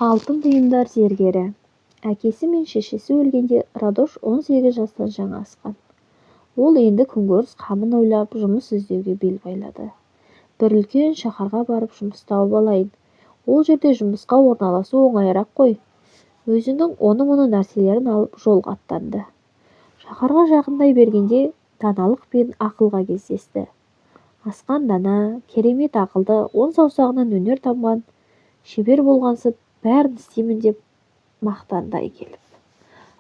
Алтын бұйымдар зергері. Әкесі мен шешесі өлгенде Радош 18 жастан жаңа асқан. Ол енді күнкөріс қамын ойлап жұмыс іздеуге бел байлады. Бір үлкен шаһарға барып жұмыс тауып алайын. Ол жерде жұмысқа орналасу оңайырақ қой. Өзінің оны-мұны нәрселерін алып жолға аттанды. Шаһарға жақындай бергенде даналық пен ақылға кездесті. Асқан дана, керемет ақылды, он саусағынан өнер тамған, шебер болғансып, бәрін істеймін деп мақтандай келіп.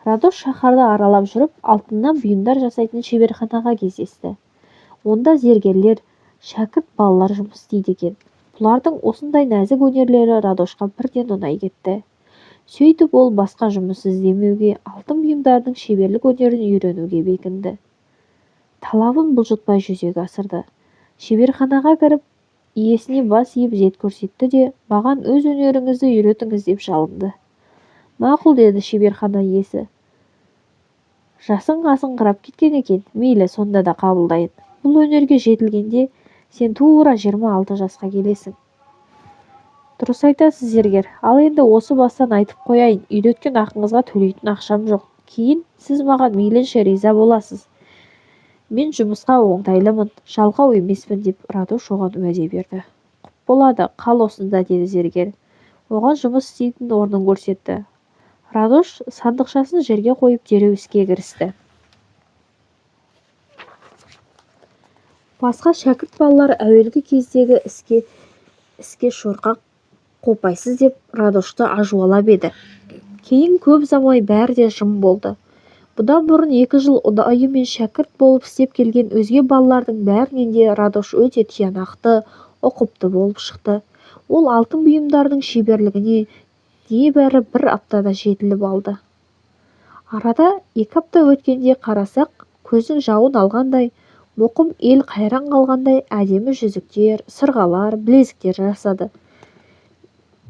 Радош шаһарды аралап жүріп, алтыннан бұйымдар жасайтын шеберханаға кездесті. Онда зергерлер, шәкірт балалар жұмыс істейді екен. Бұлардың осындай нәзік өнерлері Радошқа бірден ұнай кетті. Сөйтіп ол басқа жұмыс іздемеуге, алтын бұйымдардың шеберлік өнерін үйренуге бекінді. Талабын бұлжытпай жүзеге асырды. Шеберханаға кіріп, иесіне бас иіп зет көрсетті де, маған өз өнеріңізді үйретіңіз деп жалынды. Мақұл, деді шеберхана иесі. Жасың қасыңқырап кеткен екен, мейлі, сонда да қабылдайын. Бұл өнерге жетілгенде сен тура 26 жасқа келесің. Дұрыс айтасыз, зергер. Ал енді осы бастан айтып қояйын, үйреткен ақыңызға төлейтін ақшам жоқ. Кейін сіз маған мейлінше риза боласыз. Мен жұмысқа оңтайлымын, жалқау емеспін деп Радош оған уәде берді. Құп болады, қал осында, деді зергер. Оған жұмыс істейтін орнын көрсетті. Радош сандықшасын жерге қойып дереу іске кірісті. Басқа шәкірт балалар әуелгі кездегі іске шорқақ, қопайсыз деп Радошты ажуалап еді. Кейін көп замай бәрі де жым болды. Бұдан бұрын 2 жыл ұдайымен шәкірт болып істеп келген өзге балалардың бәрінен де Радош өте тиянақты, ұқыпты болып шықты. Ол алтын бұйымдардың шеберлігіне небәрі 1 аптада жетіліп алды. Арада 2 апта өткенде қарасақ, көздің жауын алғандай, мұқым ел қайран қалғандай әдемі жүзіктер, сырғалар, білезіктер жасады.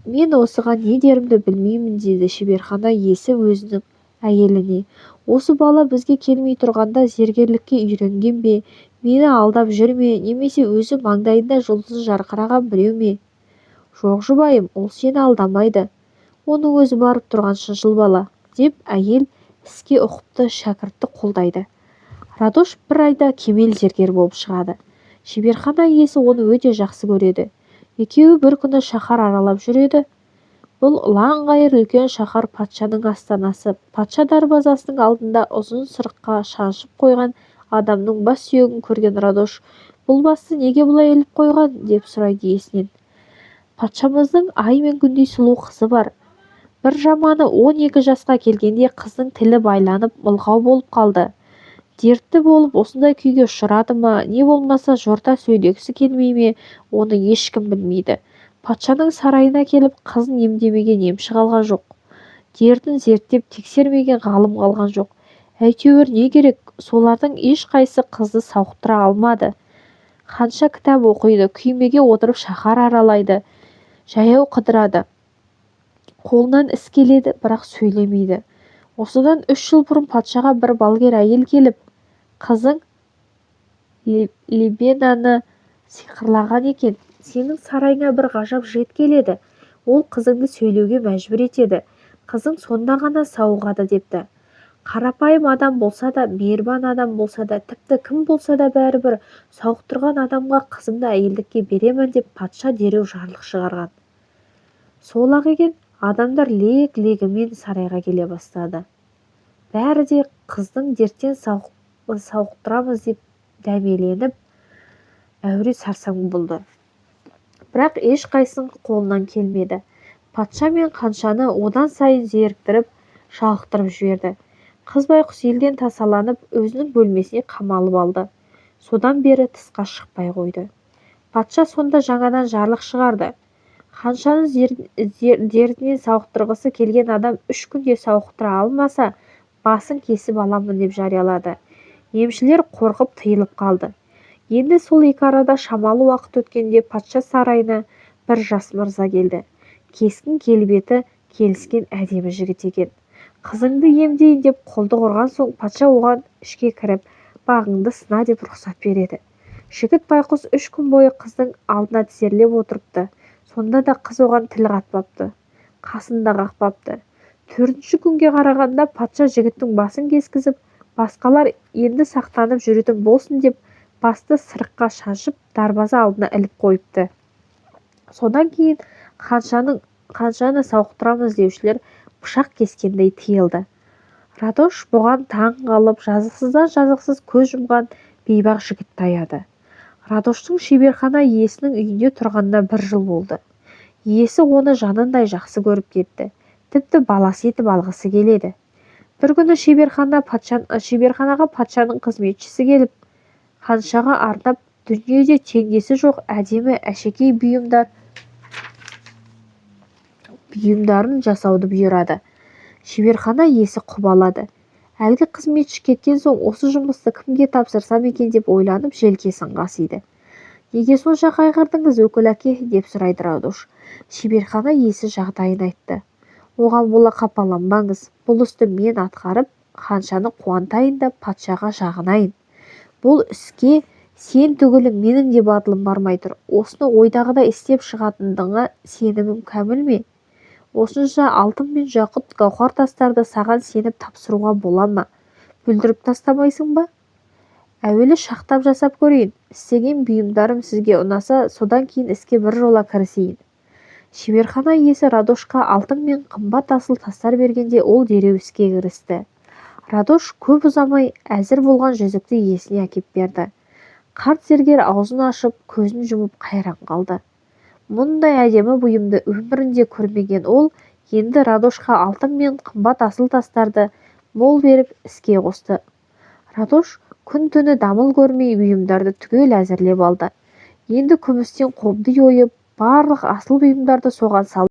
Мен осыған не дерімді білмеймін, деді шеберхана иесі өзінің әйеліне. Осы бала бізге келмей тұрғанда зергерлікке үйренген бе, мені алдап жүр ме, немесе өзі маңдайында жұлдызы жарқыраған біреу ме? Жоқ, жұбайым, ол сені алдамайды. Оның өзі барып тұрған шыншыл бала, деп әйел іске ұқыпты шәкіртті қолдайды. Радош 1 айда кемел зергер болып шығады. Шеберхана иесі оны өте жақсы көреді. Екеуі бір күні шаһар аралап жүреді. Бұл ұлан-ғайыр үлкен шаһар патшаның астанасы. Патша дарбазасының алдында ұзын сырыққа шаншып қойған адамның бас сүйегін көрген Радош, бұл басты неге бұлай іліп қойған, деп сұрайды иесінен. Патшамыздың ай мен күндей сұлу қызы бар. Бір жаманы 12 жасқа келгенде қыздың тілі байланып мылғау болып қалды. Дертті болып осындай күйге ұшырады ма, не болмаса жорта сөйлегісі келмей ме, оны ешкім білмейді. Патшаның сарайына келіп қызын емдемеген емші қалған жоқ. Дертін зерттеп тексермеген ғалым қалған жоқ. Әйтеуір не керек, солардың ешқайсы қызды сауықтыра алмады. Қанша кітап оқиды, күймеге отырып шаһар аралайды, жаяу қыдырады. Қолынан іс келеді, бірақ сөйлемейді. Осыдан 3 жыл бұрын патшаға бір балгер әйел келіп, қызың Лебенаны сиқырлаған екен. Сенің сарайына бір ғажап жет келеді. Ол қызыңды сөйлеуге мәжбүр етеді. Қызың сонда ғана сауығады, депті. Қарапайым адам болса да, мейірбан адам болса да, тіпті кім болса да бәрібір сауықтырған адамға қызымды әйелдікке беремін деп патша дереу жарлық шығарған. Сол-ақ екен, адамдар лек-легімен сарайға келе бастады. Бәрі де қыздың дерттен сауықтырамыз деп дәмеленіп, әуре сарсаң болды. Бірақ ешқайсының қолынан келмеді. Патша мен ханшаны одан сайын зеріктіріп, жалықтырып жіберді. Қыз байқұс елден тасаланып, өзінің бөлмесіне қамалып алды. Содан бері тысқа шықпай қойды. Патша сонда жаңадан жарлық шығарды. Ханшаны дертінен сауықтырғысы келген адам 3 күнде сауықтыра алмаса, басын кесіп аламын деп жариялады. Емшілер қорқып тыйылып қалды. Енді сол 2 арада шамалы уақыт өткенде патша сарайына бір жас мырза келді. Кескін келбеті келіскен әдемі жігіт екен. Қызыңды емдейін деп қолды құрған соң, патша оған ішке кіріп, бағыңды сына деп рұқсат береді. Жігіт байқұс 3 күн бойы қыздың алдына тізерлеп отырыпты. Сонда да қыз оған тіл қатпапты. қасында қақпапты. 4-ші күнге қарағанда патша жігіттің басын кескізіп, басқалар енді сақтанып жүретін болсын деп басты сырыққа шаншып дарбаза алдына іліп қойыпты. Содан кейін қаншаны сауықтырамыз деушілер пышақ кескендей тиылды. Радош бұған таң қалып, жазықсыздан жазықсыз көз жұмған бейбақ жігіт таяды. Радоштың шеберхана иесінің үйінде тұрғанына 1 жыл болды. Иесі оны жанындай жақсы көріп кетті. Тіпті баласы етіп алғысы келеді. Bir күні шеберханаға патшаның қызметшісі келіп, ханшаға арнап дүниеде теңдесі жоқ әдемі әшекей бұйымдарын жасауды бұйырады. Шеберхана иесі құбалады. Әлгі қызметші кеткен соң осы жұмысты кімге тапсырсам екен деп ойланып желкесін қасиды. Неге сонша қайғырдыңыз, өкіл әке, деп сұрайды Радош. Шеберхана иесі жағдайын айтты. Оған бола қапаланбаңыз, бұл істі мен атқарып, ханшаны қуантайын да патшаға жағынайын. Бұл іске сен түгілі менің де батылым бармай тұр. Осыны ойдағыдай істеп шығатындығыңа сенімім кәміл ме? Осынша алтын мен жақұт гауһар тастарды саған сеніп тапсыруға бола ма? Бүлдіріп тастамайсың ба? Әуелі шақтап жасап көрейін. Істеген бұйымдарым сізге ұнаса, содан кейін іске біржола кірісейін. Шеберхана иесі Радошқа алтын мен қымбат асыл тастар бергенде ол дереу іске кірісті. Радош көп ұзамай әзір болған жүзікті иесіне әкеп берді. Қарт зергер аузын ашып, көзін жұмып қайран қалды. Мұндай әдемі бұйымды өмірінде көрмеген ол енді Радошқа алтын мен қымбат асыл тастарды мол беріп іске қосты. Радош күн-түні дамыл көрмей бұйымдарды түгел әзірлеп алды. Енді күмістен қобди ойып, барлық асыл бұйымдарды соған салды.